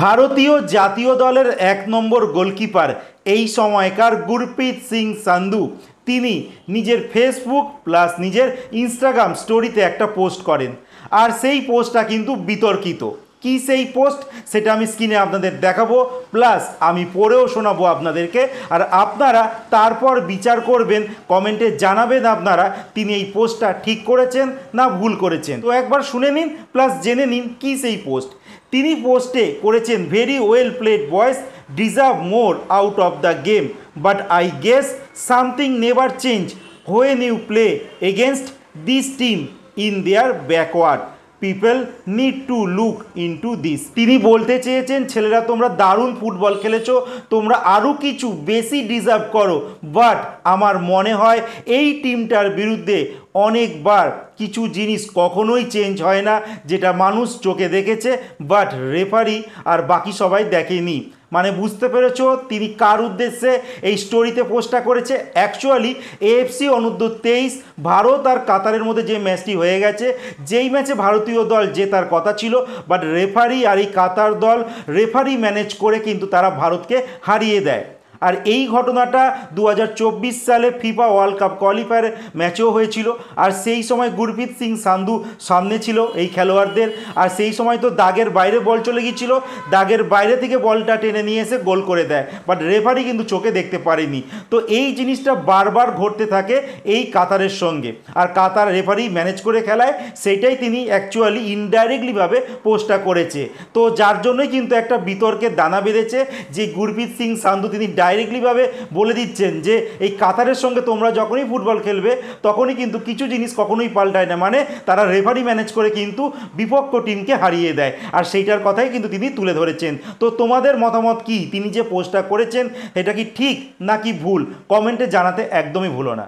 ভারতীয় জাতীয় দলের ১ নম্বর গোলকিপার এই সময়কার গুরপ্রীত সিং সান্ধু তিনি নিজের ফেসবুক প্লাস নিজের ইনস্টাগ্রাম স্টোরিতে একটা পোস্ট করেন। আর সেই পোস্টটা কিন্তু বিতর্কিত। কি সেই পোস্ট সেটা আমি স্ক্রিনে আপনাদের দেখাবো, প্লাস আমি পড়েও শোনাবো আপনাদেরকে। আর আপনারা তারপর বিচার করবেন, কমেন্টে জানাবেন আপনারা তিনি এই পোস্টটা ঠিক করেছেন না ভুল করেছেন। তো একবার শুনে নিন প্লাস জেনে নিন কি সেই পোস্ট। তিনি পোস্টে করেছেন, very well played boys, deserve more out of the game, but I guess something never change when you play against this team in their backward, people need to look into this. তিনি বলতে চেয়েছেন, ছেলেরা তোমরা দারুণ football খেলেছো, তোমরা আরও কিছু বেশি ডিজার্ভ করো, বাট আমার মনে হয় এই টিমটার বিরুদ্ধে অনেকবার কিছু জিনিস কখনোই চেঞ্জ হয় না, যেটা মানুষ চোখে দেখেছে বাট রেফারি আর বাকি সবাই দেখেনি। মানে বুঝতে পেরেছো তিনি কার উদ্দেশ্যে এই স্টোরিতে পোস্টটা করেছে। অ্যাকচুয়ালি এএফসি অনূর্ধ্ব 23 ভারত আর কাতারের মধ্যে যে ম্যাচটি হয়ে গেছে, যেই ম্যাচে ভারতীয় দল জেতার কথা ছিল, বাট রেফারি আর এই কাতার দল রেফারি ম্যানেজ করে কিন্তু তারা ভারতকে হারিয়ে দেয়। আর এই ঘটনাটা 2024 সালে ফিফা ওয়ার্ল্ড কাপ কোয়ালিফায়ার ম্যাচেও হয়েছিল। আর সেই সময় গুরপ্রীত সিং সান্ধু সামনে ছিল এই খেলোয়াড়দের, আর সেই সময় তো দাগের বাইরে বল চলে গিয়েছিল, দাগের বাইরে থেকে বলটা টেনে নিয়ে এসে গোল করে দেয়, বাট রেফারি কিন্তু চোখে দেখতে পারেনি। তো এই জিনিসটা বারবার ঘটতে থাকে এই কাতারের সঙ্গে, আর কাতার রেফারি ম্যানেজ করে খেলায়, সেইটাই তিনি অ্যাকচুয়ালি ইনডাইরেক্টলিভাবে পোস্টটা করেছে। তো যার জন্যই কিন্তু একটা বিতর্কের দানা বেঁধেছে যে গুরপ্রীত সিং সান্ধু তিনি ডাইরেক্টলিভাবে বলে দিচ্ছেন যে এই কাতারের সঙ্গে তোমরা যখনই ফুটবল খেলবে তখনই কিন্তু কিছু জিনিস কখনোই পাল্টায় না, মানে তারা রেফারি ম্যানেজ করে কিন্তু বিপক্ষ টিমকে হারিয়ে দেয়। আর সেইটার কথাই কিন্তু তিনি তুলে ধরেছেন। তো তোমাদের মতামত কি, তিনি যে পোস্টটা করেছেন এটা কি ঠিক নাকি ভুল, কমেন্টে জানাতে একদমই ভুলো না।